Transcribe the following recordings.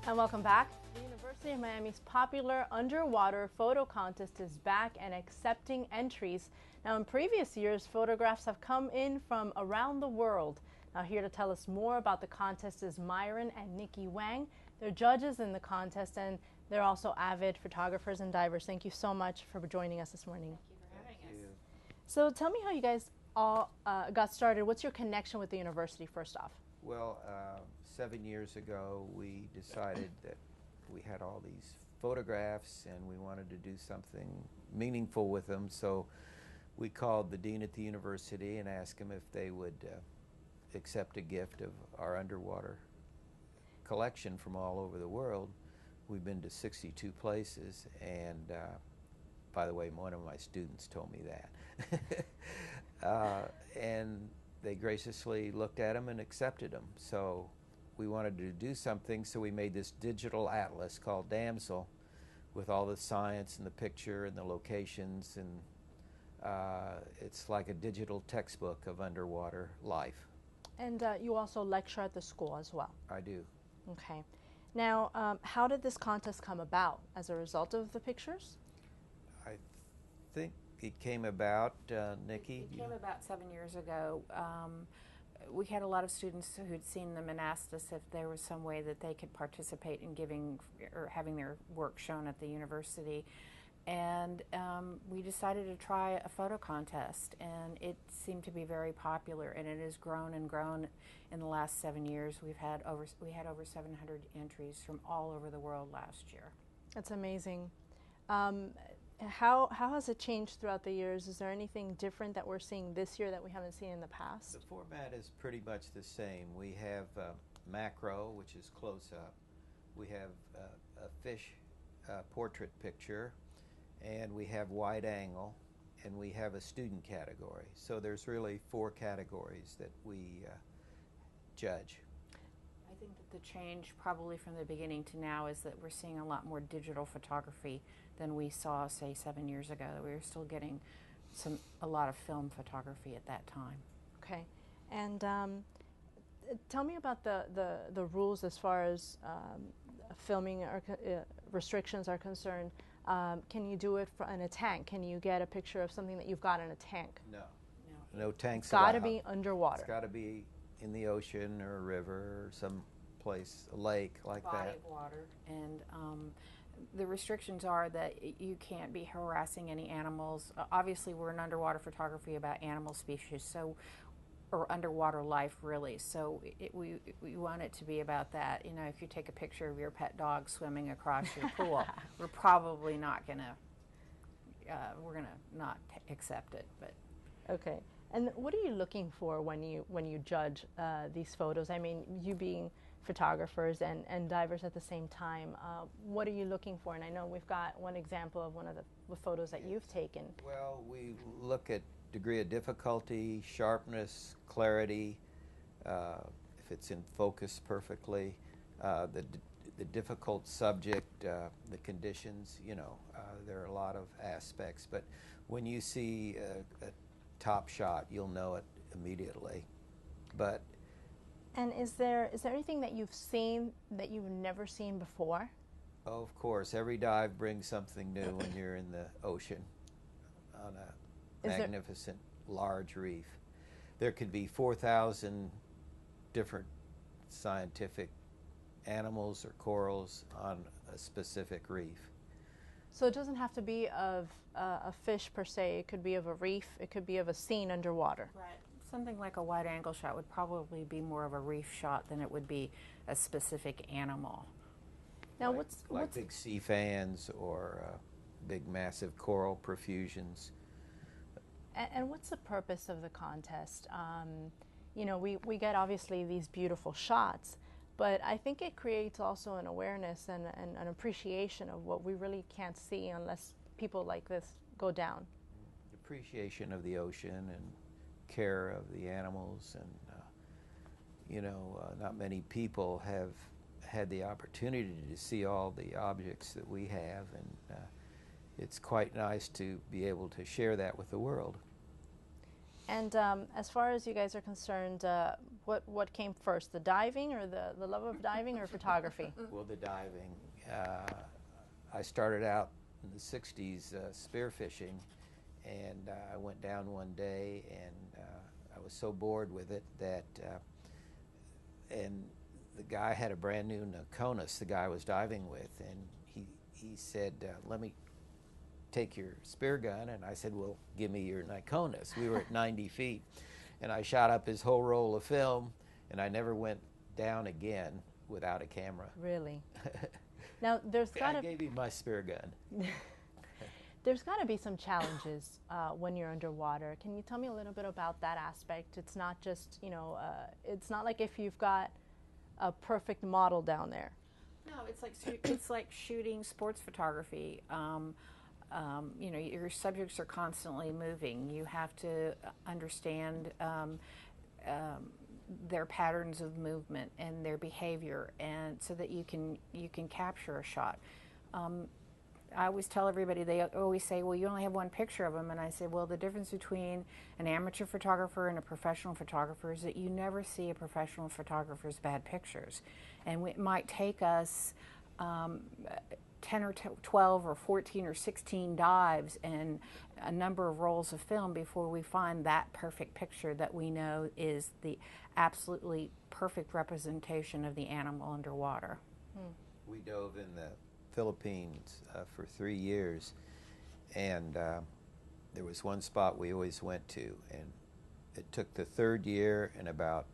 And welcome back. The University of Miami's popular underwater photo contest is back and accepting entries. Now, in previous years, photographs have come in from around the world. Now, here to tell us more about the contest is Myron and Nicky Wang. They're judges in the contest, and they're also avid photographers and divers. Thank you so much for joining us this morning. Thank you for having us. So tell me how you guys all got started. What's your connection with the university, first off? Well, 7 years ago, we decided that we had all these photographs and we wanted to do something meaningful with them. So we called the dean at the university and asked him if they would accept a gift of our underwater collection from all over the world. We've been to 62 places, and by the way, one of my students told me that. And they graciously looked at them and accepted them. So we wanted to do something, so we made this digital atlas called Damsel with all the science and the picture and the locations, and it's like a digital textbook of underwater life. And you also lecture at the school as well? I do. Okay. Now, how did this contest come about? As a result of the pictures? I think it came about, Nikki? It came about 7 years ago. We had a lot of students who'd seen them and asked us if there was some way that they could participate in giving or having their work shown at the university. And we decided to try a photo contest, and it seemed to be very popular, and it has grown and grown in the last 7 years. We had over 700 entries from all over the world last year. That's amazing. How has it changed throughout the years? Is there anything different that we're seeing this year that we haven't seen in the past? The format is pretty much the same. We have macro, which is close-up. We have a fish portrait picture, and we have wide angle, and we have a student category. So there's really 4 categories that we judge. I think that the change probably from the beginning to now is that we're seeing a lot more digital photography than we saw, say, 7 years ago. We were still getting a lot of film photography at that time. Okay. And tell me about the rules as far as filming restrictions are concerned. Can you do it in a tank? Can you get a picture of something that you've got in a tank? No. No tanks allowed. It's got to be underwater. It's got to be in the ocean or a river or some place, a lake like that. Body of water. And the restrictions are that you can't be harassing any animals. Obviously, we're in underwater photography about animal species, or underwater life, really. So we want it to be about that. You know, if you take a picture of your pet dog swimming across your pool, we're probably not going to, we're going to not accept it. But okay. And what are you looking for when you judge these photos? I mean, you being photographers and divers at the same time, what are you looking for? And I know we've got one example of one of the photos that you've taken. Well, we look at degree of difficulty, sharpness, clarity, if it's in focus perfectly, the difficult subject, the conditions, you know, there are a lot of aspects. But when you see a top shot, you'll know it immediately. But and is there anything that you've seen that you've never seen before? Oh, of course. Every dive brings something new when you're in the ocean on a magnificent large reef. There could be 4,000 different scientific animals or corals on a specific reef. So it doesn't have to be of a fish per se. It could be of a reef. It could be of a scene underwater. Right. Something like a wide angle shot would probably be more of a reef shot than it would be a specific animal. Now, like big sea fans or big massive coral profusions. And what's the purpose of the contest? You know, we get obviously these beautiful shots, but I think it creates also an awareness and an appreciation of what we really can't see unless people like this go down. Appreciation of the ocean and care of the animals, and you know, not many people have had the opportunity to see all the objects that we have, and it's quite nice to be able to share that with the world. And as far as you guys are concerned, what came first, the diving or the love of diving or photography? Well, the diving. I started out in the 60s spearfishing, and I went down one day, and I was so bored with it that, and the guy had a brand new Nokonis, the guy I was diving with, and he said, let me take your spear gun, and I said, well, give me your Nokonis. We were at 90 feet, and I shot up his whole roll of film, and I never went down again without a camera. Really? Now, there's got to... I gave you my spear gun. There's got to be some challenges when you're underwater. Can you tell me a little bit about that aspect? It's not just, you know, it's not like if you've got a perfect model down there. No, it's like shooting sports photography. You know, your subjects are constantly moving. You have to understand their patterns of movement and their behavior, and so that you can capture a shot. I always tell everybody, they always say, well, you only have one picture of them, and I say, well, the difference between an amateur photographer and a professional photographer is that you never see a professional photographer's bad pictures. And it might take us 10 or 12 or 14 or 16 dives and a number of rolls of film before we find that perfect picture that we know is the absolutely perfect representation of the animal underwater. We dove in the Philippines for 3 years, and there was one spot we always went to, and it took the third year and about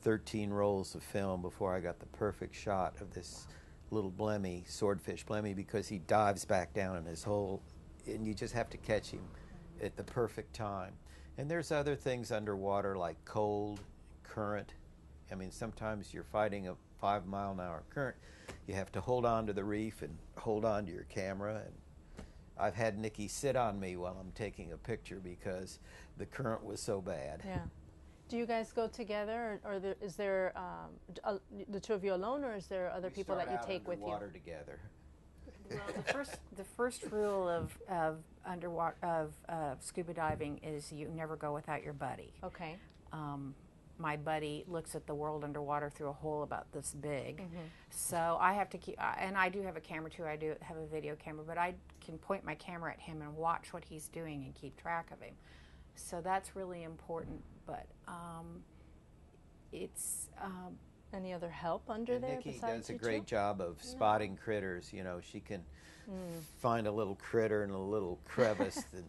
13 rolls of film before I got the perfect shot of this little blemmy, swordfish blemmy, because he dives back down in his hole, and you just have to catch him at the perfect time. And there's other things underwater like cold, current. I mean, sometimes you're fighting a 5-mile-an-hour current. You have to hold on to the reef and hold on to your camera. And I've had Nicky sit on me while I'm taking a picture because the current was so bad. Yeah. Do you guys go together, or is there the two of you alone, or is there other people that you take with you? Water together. Well, the first rule of underwater scuba diving is you never go without your buddy. Okay. My buddy looks at the world underwater through a hole about this big. So I have to keep, and I do have a camera too, I do have a video camera, but I can point my camera at him and watch what he's doing and keep track of him. So that's really important, but it's... Any other help under there Nicky besides does a you great two? job of spotting critters. You know, she can find a little critter in a little crevice, and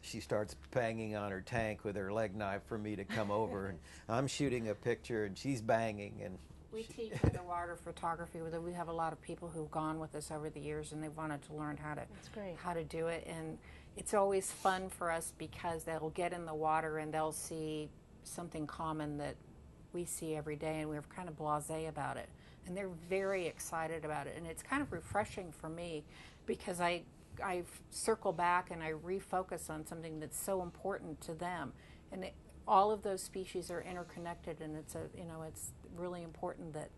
she starts banging on her tank with her leg knife for me to come over, and I'm shooting a picture, and she's banging. And we teach underwater photography. We have a lot of people who've gone with us over the years, and they've wanted to learn how to do it. And it's always fun for us because they'll get in the water and they'll see something common that we see every day, and we're kind of blasé about it. And they're very excited about it. And it's kind of refreshing for me because I circle back and I refocus on something that's so important to them. And all of those species are interconnected, and it's really important that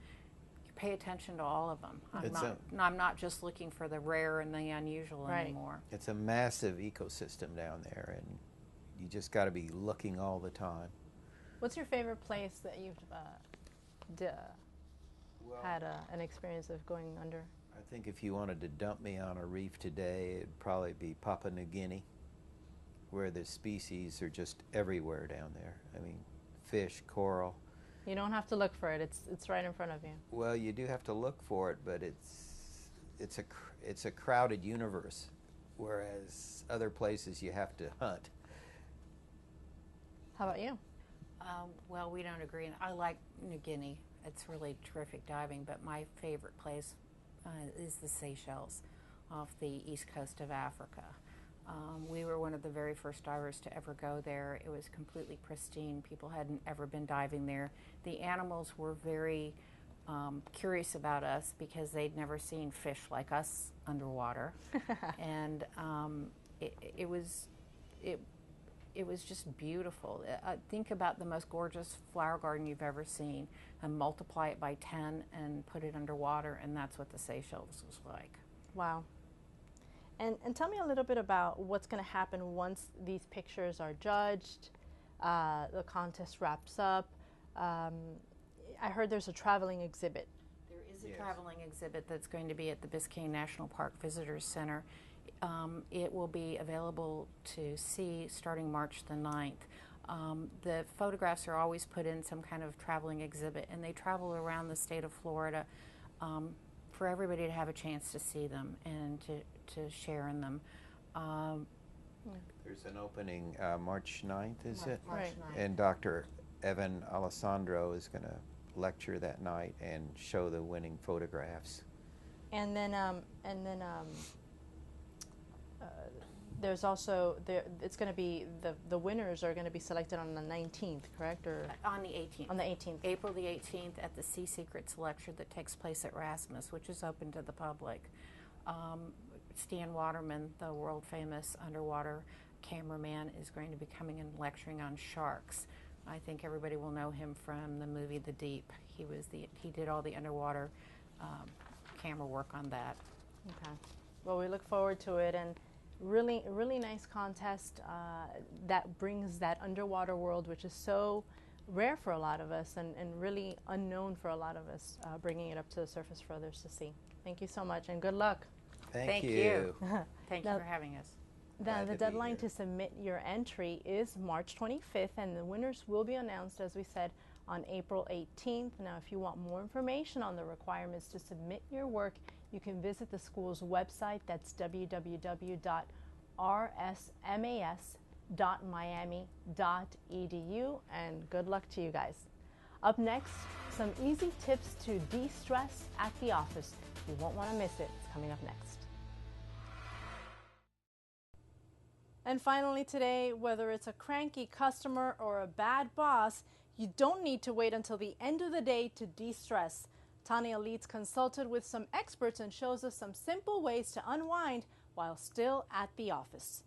you pay attention to all of them. I'm not just looking for the rare and the unusual anymore. It's a massive ecosystem down there, and you just got to be looking all the time. What's your favorite place that you've had an experience of going under? I think if you wanted to dump me on a reef today, it'd probably be Papua New Guinea, where the species are just everywhere down there. I mean, fish, coral. You don't have to look for it. It's right in front of you. Well, you do have to look for it, but it's a crowded universe, whereas other places you have to hunt. How about you? Well, we don't agree. I like New Guinea. It's really terrific diving, but my favorite place is the Seychelles off the east coast of Africa. We were one of the very first divers to ever go there. It was completely pristine. People hadn't ever been diving there. The animals were very curious about us because they'd never seen fish like us underwater. And it was just beautiful. Think about the most gorgeous flower garden you've ever seen and multiply it by 10 and put it underwater, and that's what the Seychelles was like. Wow. And tell me a little bit about what's going to happen once these pictures are judged. the contest wraps up. I heard there's a traveling exhibit. There is a traveling exhibit that's going to be at the Biscayne National Park Visitors Center. It will be available to see starting March the 9th. The photographs are always put in some kind of traveling exhibit, and they travel around the state of Florida for everybody to have a chance to see them and to share in them. There's an opening March 9th, is it? March 9th. And Dr. Evan Alessandro is going to lecture that night and show the winning photographs. And then there's also it's going to be the winners are going to be selected on the 19th, correct? Or on the 18th. On the 18th. April the 18th at the Sea Secrets lecture that takes place at Rasmus, which is open to the public. Stan Waterman, the world famous underwater cameraman, is going to be coming and lecturing on sharks. I think everybody will know him from the movie The Deep. He did all the underwater camera work on that. Okay. Well, we look forward to it, and really nice contest that brings that underwater world, which is so rare for a lot of us and really unknown for a lot of us, bringing it up to the surface for others to see. Thank you so much, and good luck. Thank you. Thank you for having us. The deadline to submit your entry is March 25th, and the winners will be announced, as we said, on April 18th. Now, if you want more information on the requirements to submit your work, you can visit the school's website. That's www.rsmas.miami.edu, and good luck to you guys. Up next, some easy tips to de-stress at the office. You won't want to miss it. It's coming up next. And finally today, whether it's a cranky customer or a bad boss, you don't need to wait until the end of the day to de-stress. Tania Leets consulted with some experts and shows us some simple ways to unwind while still at the office.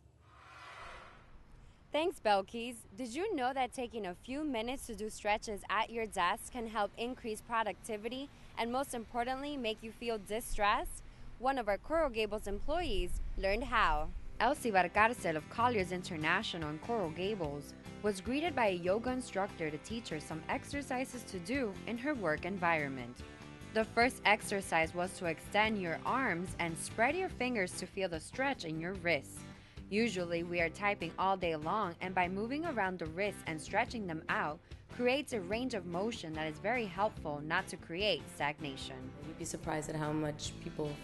Thanks, Belkys. Did you know that taking a few minutes to do stretches at your desk can help increase productivity and, most importantly, make you feel distressed? One of our Coral Gables employees learned how. Elsie Varcarcel of Colliers International in Coral Gables was greeted by a yoga instructor to teach her some exercises to do in her work environment. The first exercise was to extend your arms and spread your fingers to feel the stretch in your wrists. Usually we are typing all day long, and by moving around the wrists and stretching them out creates a range of motion that is very helpful not to create stagnation. You'd be surprised at how much people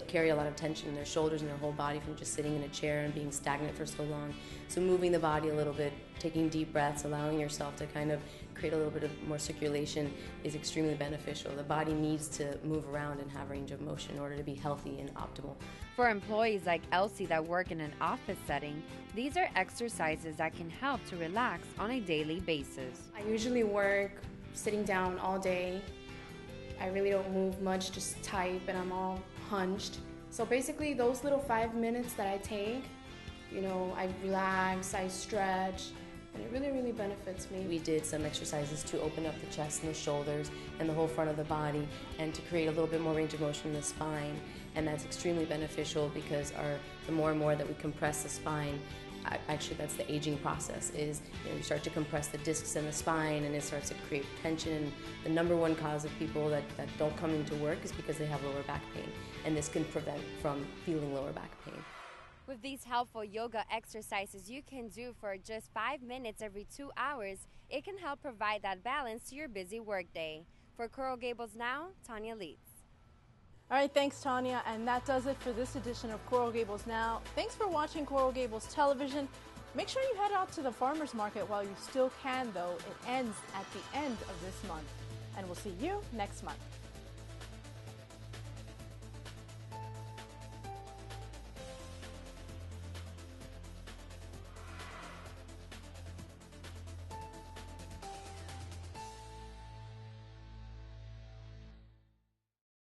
carry a lot of tension in their shoulders and their whole body from just sitting in a chair and being stagnant for so long. So moving the body a little bit, taking deep breaths, allowing yourself to kind of create a little bit of more circulation is extremely beneficial. The body needs to move around and have range of motion in order to be healthy and optimal. For employees like Elsie that work in an office setting, these are exercises that can help to relax on a daily basis. I usually work sitting down all day. I really don't move much, just type, and I'm all hunched. So basically those little 5 minutes that I take, I relax, I stretch, and it really benefits me. We did some exercises to open up the chest and the shoulders and the whole front of the body, and to create a little bit more range of motion in the spine, and that's extremely beneficial because the more and more that we compress the spine, actually that's the aging process, is you start to compress the discs in the spine, and it starts to create tension. The number one cause of people that don't come into work is because they have lower back pain, and this can prevent from feeling lower back pain. With these helpful yoga exercises you can do for just 5 minutes every 2 hours, it can help provide that balance to your busy workday. For Coral Gables Now, Tania Leets. All right, thanks, Tania. And that does it for this edition of Coral Gables Now. Thanks for watching Coral Gables Television. Make sure you head out to the farmers market while you still can, though. It ends at the end of this month. And we'll see you next month.